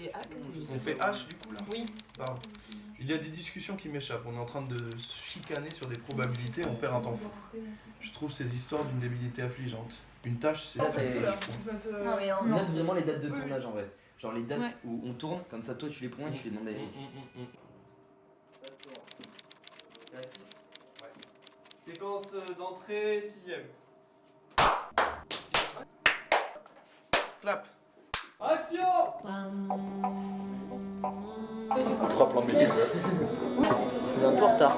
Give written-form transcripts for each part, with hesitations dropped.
et acte. On fait H du coup là? Oui. Pardon. Il y a des discussions qui m'échappent. On est en train de se chicaner sur des probabilités, on perd un temps fou. Je trouve ces histoires d'une débilité affligeante. Une tâche, c'est... Non, mais on note vraiment les dates de tournage en vrai. Genre les dates Ouais. où on tourne, comme ça toi tu les prends et tu les demandes à Eric. C'est à 6. Ouais. Séquence d'entrée 6ème. Clap. Action! 3 plans de métier. C'est un peu en retard.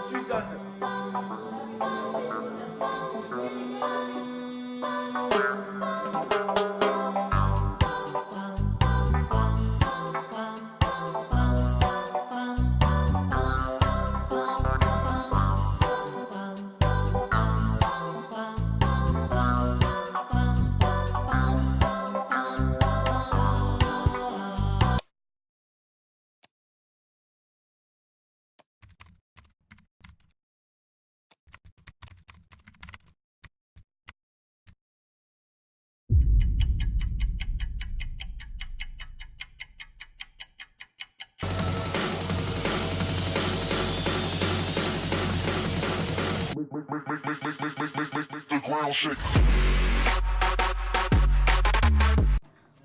Suzanne. The ground shake.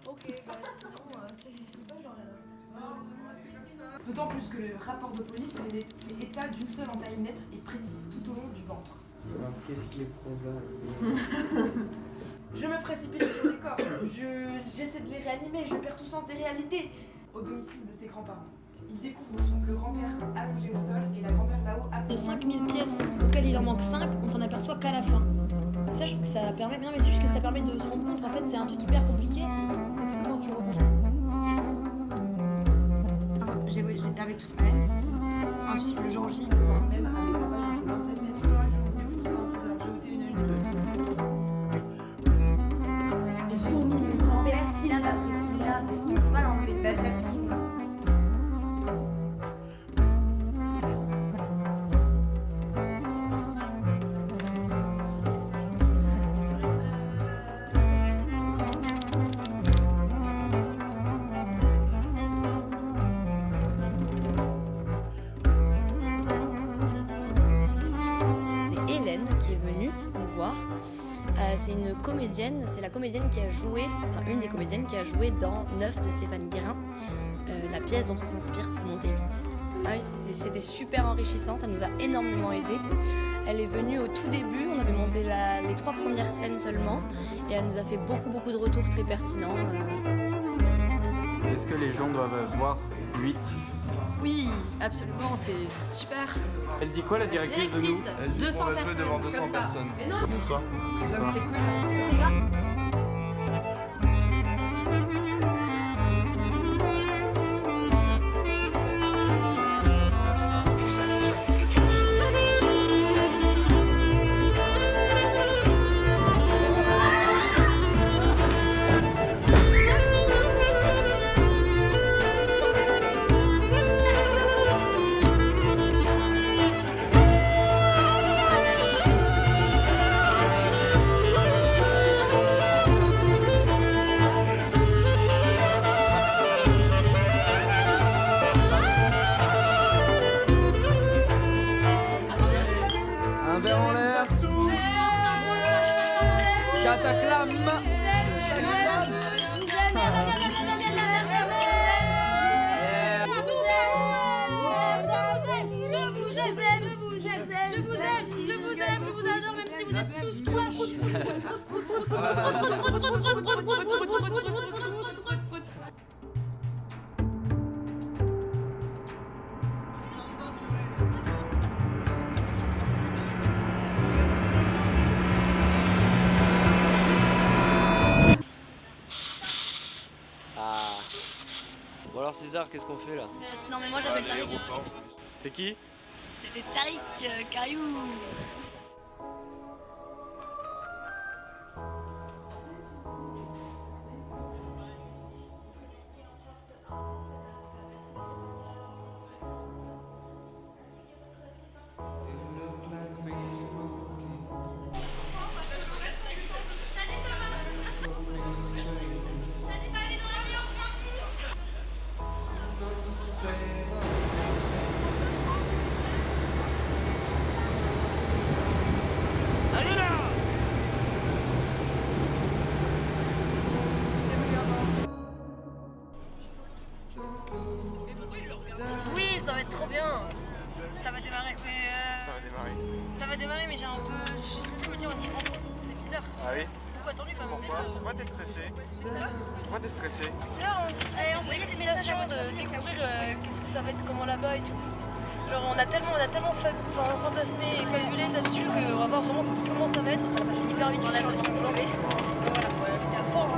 Ok, bah sinon, c'est pas genre. D'autant plus que le rapport de police fait état d'une seule entaille nette et précise tout au long du ventre. Qu'est-ce qui est probable? Je me précipite sur les corps, j'essaie de les réanimer, je perds tout sens des réalités. Au domicile de ses grands-parents. Il découvre le grand-père allongé au sol et la grand-mère là-haut De assise. 5000 pièces auxquelles il en manque 5, on s'en aperçoit qu'à la fin. Et ça, je trouve que ça permet bien, mais c'est juste que ça permet de se rendre compte qu'en fait, c'est un truc hyper compliqué. Que c'est comment tu reconstruis. J'ai avec toute ma haine. Ensuite, le jour J, Même avec la page de 27 mètres, j'ai mis le grand-père syllabe après syllabe. Il faut pas l'enlever, c'est ça. C'est Hélène qui est venue nous voir. C'est une comédienne, c'est la comédienne qui a joué, enfin une des comédiennes qui a joué dans 9 de Stéphane Guérin, la pièce dont on s'inspire pour monter 8. Ah oui, c'était super enrichissant, ça nous a énormément aidé. Elle est venue au tout début, on avait monté les 3 premières scènes seulement, et elle nous a fait beaucoup de retours très pertinents. Est-ce que les gens doivent voir 8? Oui, absolument, c'est super. Elle dit quoi la directrice de nous? Elle dit 200 qu'on va jouer devant personnes, 200 comme ça. personnes. Mais non. Bonsoir. Donc c'est cool. C'est grave. Un verre en l'air. Cataclame. Je vous adore, même si vous êtes tous Ah. Bon alors César, qu'est-ce qu'on fait là? Non mais moi j'appelle Tariq. C'était qui? C'était Tariq Caillou. bien. Ça va démarrer, mais ça va démarrer, mais j'ai un peu... Je sais plus comment dire, on dit en c'est bizarre. Ah oui? Beaucoup attendu quand même. Pourquoi t'es stressé? Pourquoi t'es stressé? Là, on fait une simulation de découvrir ça va être comment là-bas et tout. Genre on a tellement fantasmé et calculé là-dessus qu'on va voir vraiment comment ça va être. Ça va hyper vite, on a le temps de tomber. Donc voilà, on va aller à fond.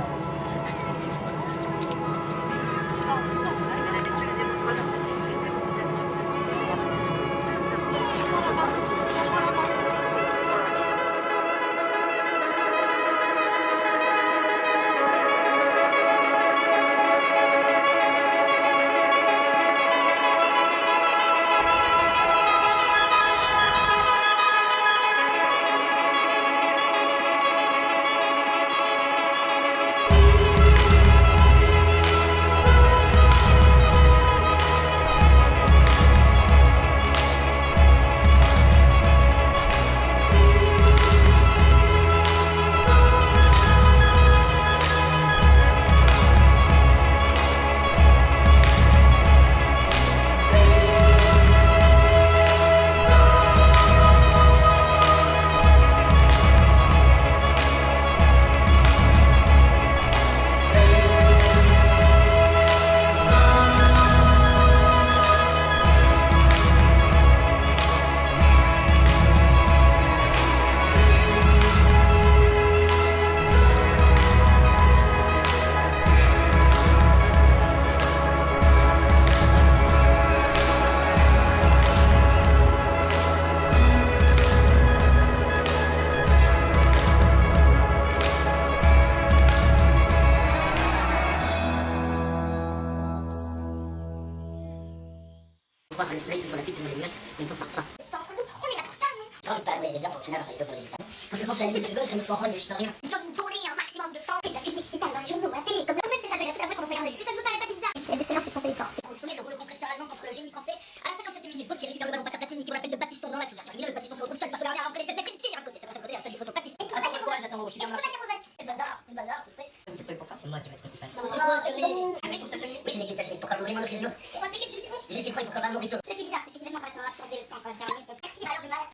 On voit que le soleil toujours la pluie, tout le monde est muet, mais on ne s'en sort pas. C'est entre nous, on est là pour ça, non? J'ai envie de pas des heures pour finir avec le pour les résultats. Quand je pense à la limite de secondes, ça me fait rôle, je peux rien. Ils ont donné un maximum de sang, et de la physique s'étale dans les journaux, à la télé, comme même c'est ça, j'ai la quand on s'est regardé. Ça ne vous paraît pas bizarre? Il y a des séances qui sont téléphores. On sommet le rouleau compresseur allemand contre le génie français. À la 57e minute, Bossier récupère le ballon, passe à Platini qui on l'appelle de Baptiston dans l'axe. Ouverture lumineuse, Baptiston se retrouve seul face au gardien, alors que les 7 mètres, il tire à côté. Ça passe à côté, à la salle du photo Baptiston. J'attends, je suis bien marché. C'est bazar, tu sais. C'est pas pour ça, c'est moi qui vais être coupable. Non, mais pour ça, oui, c'est l'église tachée. Pourquoi vous voulez m'en offrir une autre? J'ai été croyé, pourquoi pas Morito? C'est bizarre, c'est évidemment parce qu'on va absorber le sang pour la terminer. Merci, alors je m'arrête.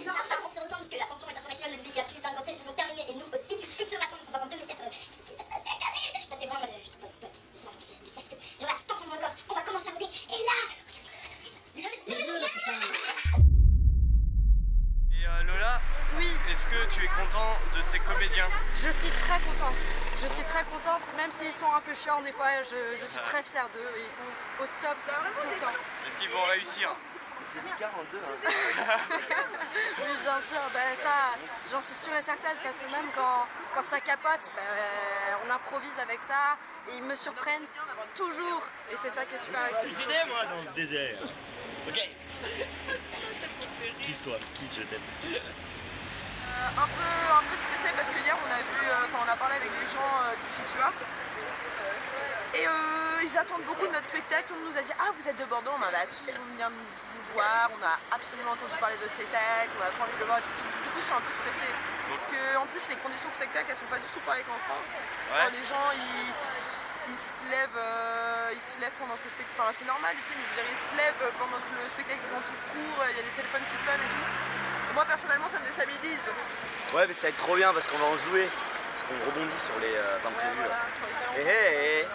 Non, on se ressemble parce que la tension internationale ne dit qu'à plus d'un côté, c'est toujours terminé et nous aussi. Plus se rassemble, sont dans un demi-cercle. Je passe à carré, je peux pas témoin, je peux pas du cercle. Genre la tension de mon corps, on va commencer à voter. Et là, Et Lola, oui, est-ce que tu es content de tes comédiens? je suis très contente. Je suis très contente, même s'ils sont un peu chiants des fois, je suis très fière d'eux et ils sont au top tout le temps. Est-ce qu'ils vont réussir? C'est du 42, hein. Oui, bien sûr, ça, j'en suis sûre et certaine parce que même quand ça capote, on improvise avec ça et ils me surprennent toujours et c'est ça qui est super excitant. Je disais moi dans le désert. Ok. Kiss-toi, kiss, je t'aime. Un peu stressé parce que hier on a parlé avec les gens du Futur et ils attendent beaucoup de notre spectacle. On nous a dit ah vous êtes de Bordeaux, on a tous venir vous voir, on a absolument entendu parler de spectacle, on a trop envie de le voir. Du coup je suis un peu stressée parce que en plus les conditions de spectacle elles sont pas du tout pareilles qu'en France. Ouais. Alors, les gens ils se lèvent pendant que le spectacle, enfin c'est normal ici mais je veux dire ils se lèvent pendant que le spectacle est en tout court, il y a des téléphones qui sonnent et tout. Moi personnellement ça me déstabilise. Ouais, mais ça va être trop bien parce qu'on va en jouer. Parce qu'on rebondit sur les imprévus. Voilà, Là. sur les talents. Hé hé hé.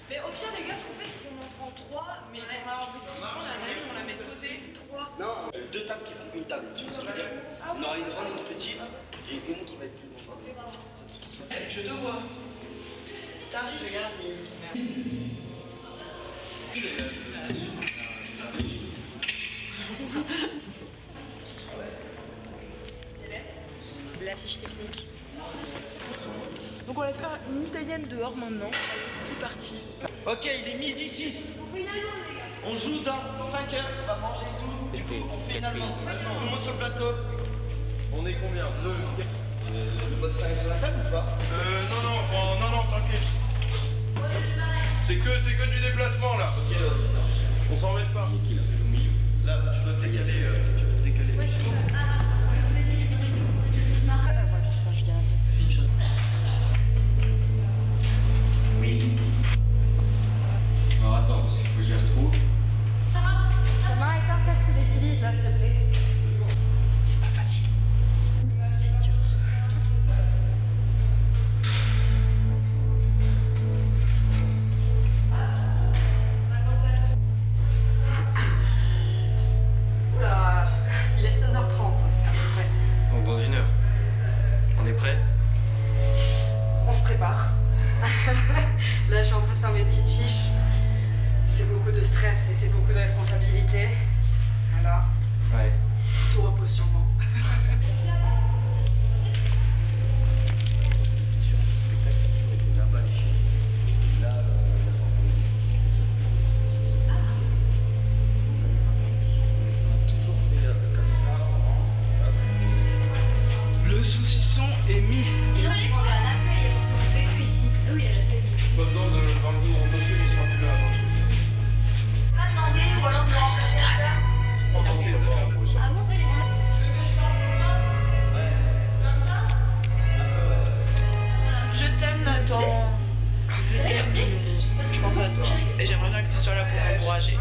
Mais au pire, les gars, ce qu'on fait, c'est qu'on en prend 3, mais on va avoir plus de temps, on la met de côté, 3. Non, 2 tables qui font une table, tu vois ce que je veux dire? On aura une grande et une petite, et une qui va être plus grande. Je te vois. T'arrives, regarde. La fiche technique. Donc on va faire une italienne dehors maintenant. C'est parti. Ok, il est midi 6. On joue dans 5 heures, on va manger et tout. Du coup, on fait une allemande. Tout le monde sur le plateau. On est combien? Deux. Le boss est sur la table ou pas? Non, t'inquiète. C'est que du déplacement là. Ok, là, c'est ça. On s'en met pas. Ok, là. y aller, tu peux décaler. Oui. Alors attends, parce qu'il faut que je les retrouve. Ta main écarte celle que tu l'utilises là, s'il te plaît. C'est pas facile. Oula, il est 16h30 à peu près. Donc dans 1 heure. On est prêt? On se prépare. Là, je suis en train de faire mes petites fiches. C'est beaucoup de stress et c'est beaucoup de responsabilités. Voilà, Ouais. tout repose sur moi. Sur un spectacle, ça a toujours été là-bas les chiens. Là, on a toujours fait comme ça. Hop. Le saucisson est mis. Pas besoin de vendre mon monsieur, il sera plus là. C'est le stress total. Je t'aime, Nathan. Je t'aime. Je pense à toi. Et j'aimerais bien que tu sois là pour m'encourager.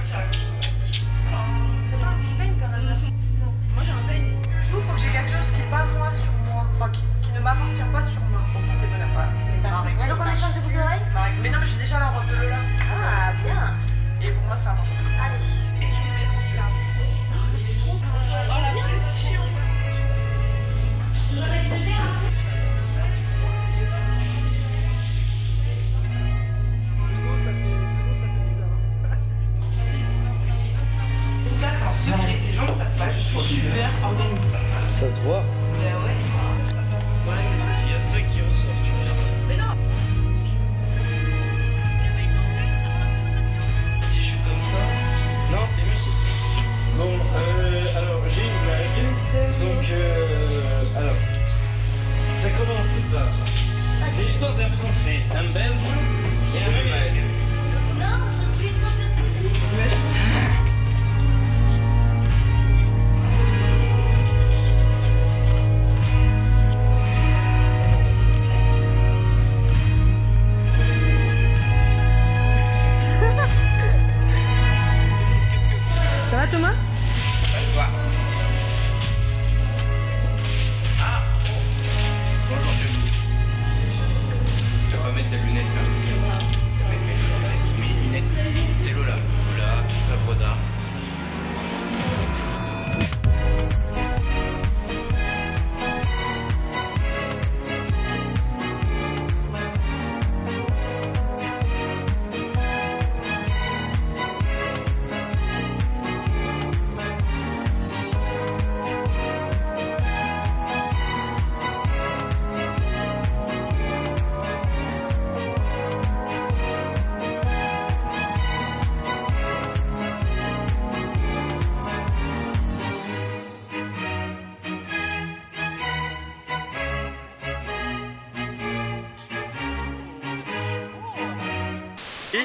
Moi j'ai un peigne. Je joue, faut que j'ai quelque chose qui n'est pas moi sur moi. Enfin, qui ne m'appartient pas sur moi. Bon, t'es bonne à pas. C'est ma règle. Donc on échange de boucles d'oreilles. C'est ma règle. Mais non, mais j'ai déjà la robe de Lola. Ah bien. Et pour moi, c'est important. Allez. Ça, c'est un secret. Les gens ne savent pas. Je suis super organisée. Ça se voit. Ben ouais. Il y a ça qui ressort, tu regardes. Mais non. Si je suis comme ça. Non, c'est mieux. Bon, alors j'ai une blague. Donc, alors. Ça commence par l'histoire d'un Français, un Belge et un Allemand. Ça va Thomas? Ah, bonjour Julie. Tu vas pas mettre tes lunettes là. Tu vas mettre mes lunettes. C'est Lola. Lola, la broda.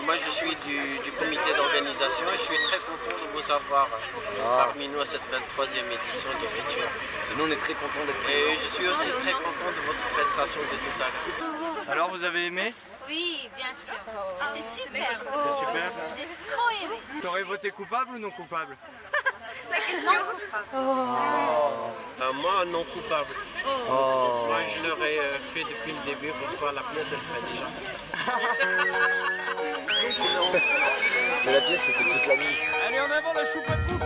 Moi je suis du comité d'organisation et je suis très content de vous avoir parmi nous à cette 23e édition du Futur. Et nous on est très contents d'être présents. Et je suis aussi très content de votre prestation de tout à l'heure. Alors vous avez aimé? Oui, bien sûr. C'était super. C'était super. J'ai trop aimé. T'aurais voté coupable ou non coupable? Moi non coupable. Moi je l'aurais fait depuis le début, comme ça la pièce elle serait déjà. Mais la pièce c'était toute la nuit. Allez en avant la choupe à coupe.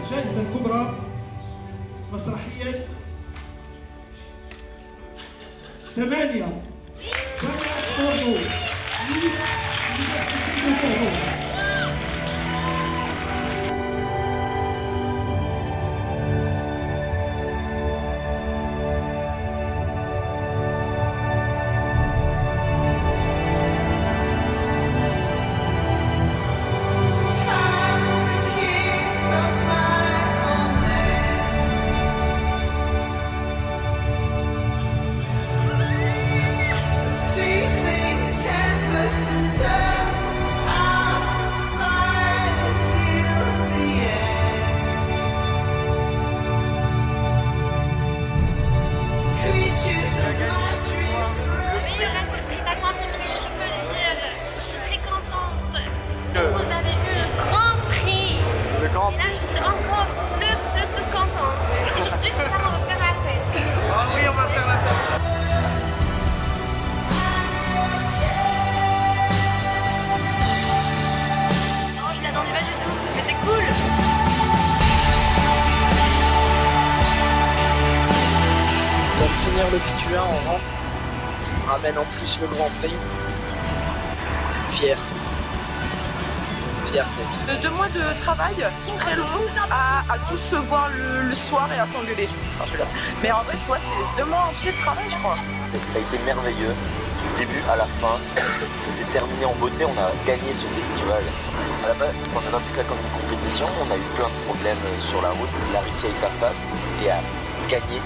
الجائزة الكبرى مسرحية 8 Le Fitua, on rentre, on ramène en plus le Grand Prix. Fier. Fierté. 2 mois de travail, très long, à tous se voir le soir et à s'engueuler. Mais en vrai, c'est 2 mois entiers de travail, je crois. Ça a été merveilleux, du début à la fin. Ça s'est terminé en beauté, on a gagné ce festival. À la base, on a pris ça comme une compétition, on a eu plein de problèmes sur la route. On a réussi à y faire face et à gagner.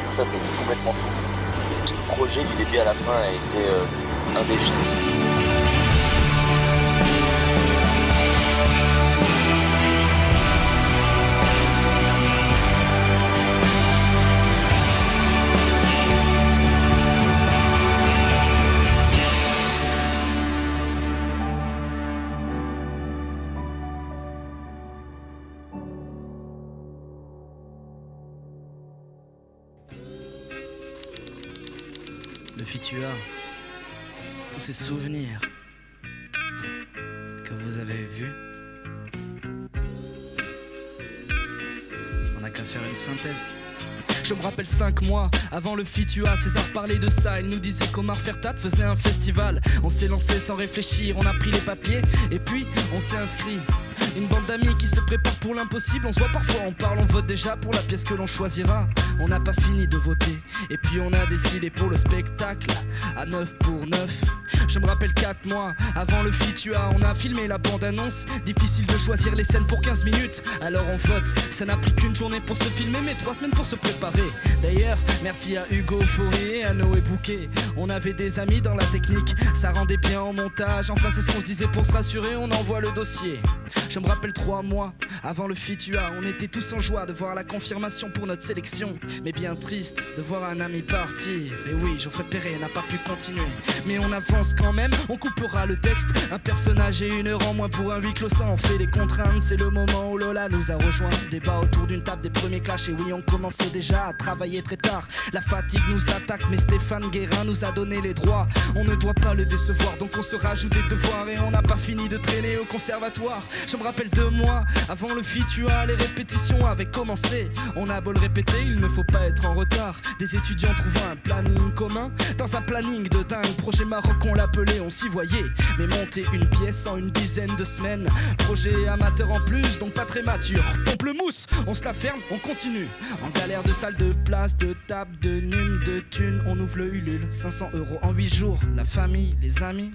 Ça, c'est complètement fou. Tout le projet du début à la fin a été un défi. Le Fitua, tous ces souvenirs que vous avez vus, on n'a qu'à faire une synthèse. Je me rappelle 5 mois avant le Fitua, César parlait de ça, il nous disait qu'Omar Fertat faisait un festival. On s'est lancé sans réfléchir, on a pris les papiers et puis on s'est inscrit. Une bande d'amis qui se prépare pour l'impossible. On se voit parfois, on parle, on vote déjà pour la pièce que l'on choisira. On n'a pas fini de voter et puis on a décidé pour le spectacle à 9 pour 9. Je me rappelle 4 mois avant le Fitua, on a filmé la bande-annonce. Difficile de choisir les scènes pour 15 minutes, alors on vote. Ça n'a pris qu'une journée pour se filmer mais 3 semaines pour se préparer. D'ailleurs, merci à Hugo Fauré et à Noé Bouquet. On avait des amis dans la technique, ça rendait bien en montage. Enfin c'est ce qu'on se disait pour se rassurer, on envoie le dossier. Je me rappelle 3 mois avant le Fitua, on était tous en joie de voir la confirmation pour notre sélection. Mais bien triste de voir un ami partir. Et oui, Geoffrey Perret n'a pas pu continuer. Mais on avance quand même, on coupera le texte. Un personnage et 1 heure en moins pour un huis clos, ça en fait les contraintes. C'est le moment où Lola nous a rejoint. Débat autour d'une table des premiers clashs. Et oui, on commençait déjà à travailler très tard. La fatigue nous attaque, mais Stéphane Guérin nous a donné les droits. On ne doit pas le décevoir, donc on se rajoute des devoirs. Et on n'a pas fini de traîner au conservatoire. Je me rappelle 2 mois avant le Fitua, les répétitions avaient commencé. On a beau le répéter, il ne faut pas être en retard. Des étudiants trouvant un planning commun dans un planning de dingue. Projet Maroc on l'appelait, on s'y voyait. Mais monter une pièce en une dizaine de semaines. Projet amateur en plus, donc pas très mature. Pompe le mousse, on se la ferme, on continue. En galère de salle, de place, de table, de num, de thunes. On ouvre le Ulule, 500 € en 8 jours. La famille, les amis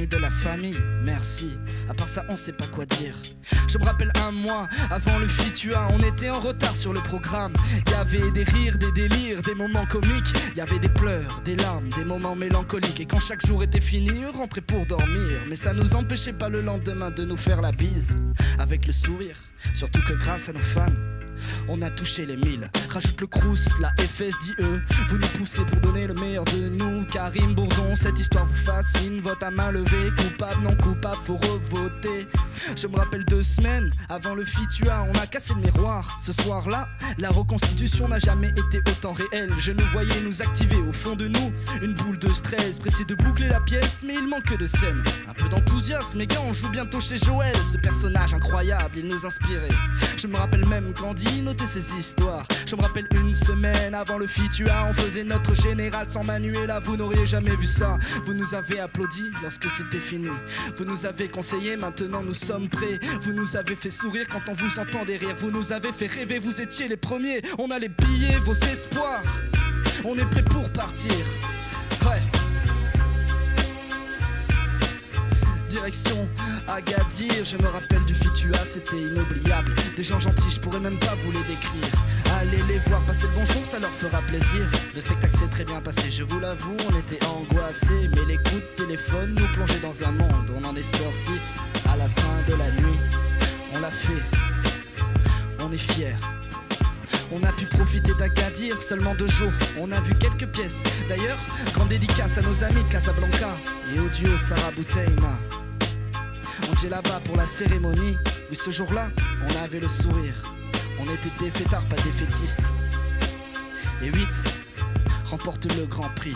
de la famille, merci. À part ça on sait pas quoi dire. Je me rappelle un mois avant le Fitua, on était en retard sur le programme. Il y avait des rires, des délires, des moments comiques. Il y avait des pleurs, des larmes, des moments mélancoliques. Et quand chaque jour était fini, on rentrait pour dormir. Mais ça nous empêchait pas le lendemain de nous faire la bise avec le sourire. Surtout que grâce à nos fans, on a touché les 1000. Rajoute le Crous, la FSDE. Vous nous poussez pour donner le meilleur de nous. Karim Bourdon, cette histoire vous fascine. Vote à main levée, coupable, non coupable, faut revoter. Je me rappelle 2 semaines avant le Fitua, on a cassé le miroir. Ce soir-là, la reconstitution n'a jamais été autant réelle. Je nous voyais nous activer au fond de nous une boule de stress, pressé de boucler la pièce, mais il manque de scène. Un peu d'enthousiasme, les gars, on joue bientôt chez Joël. Ce personnage incroyable, il nous inspirait. Je me rappelle même Candy noter ses histoires. Je me rappelle 1 semaine avant le Fitua, on faisait notre général sans Manuela. Vous n'auriez jamais vu ça. Vous nous avez applaudi lorsque c'était fini. Vous nous avez conseillé, maintenant nous sommes prêts. Vous nous avez fait sourire quand on vous entendait rire. Vous nous avez fait rêver, vous étiez les premiers. On a les billets, vos espoirs. On est prêts pour partir. Ouais. Direction Agadir, je me rappelle du Fitua, c'était inoubliable. Des gens gentils, je pourrais même pas vous les décrire. Allez les voir passer le bonjour, ça leur fera plaisir. Le spectacle s'est très bien passé, je vous l'avoue, on était angoissés. Mais les coups de téléphone nous plongeaient dans un monde. On en est sorti à la fin de la nuit. On l'a fait, on est fiers. On a pu profiter d'Agadir, seulement 2 jours. On a vu quelques pièces. D'ailleurs, grande dédicace à nos amis de Casablanca et au duo Sarah Bouteina. On était là-bas pour la cérémonie. Oui, ce jour-là, on avait le sourire. On était des fêtards, pas des fétistes. Et 8 remporte le Grand Prix.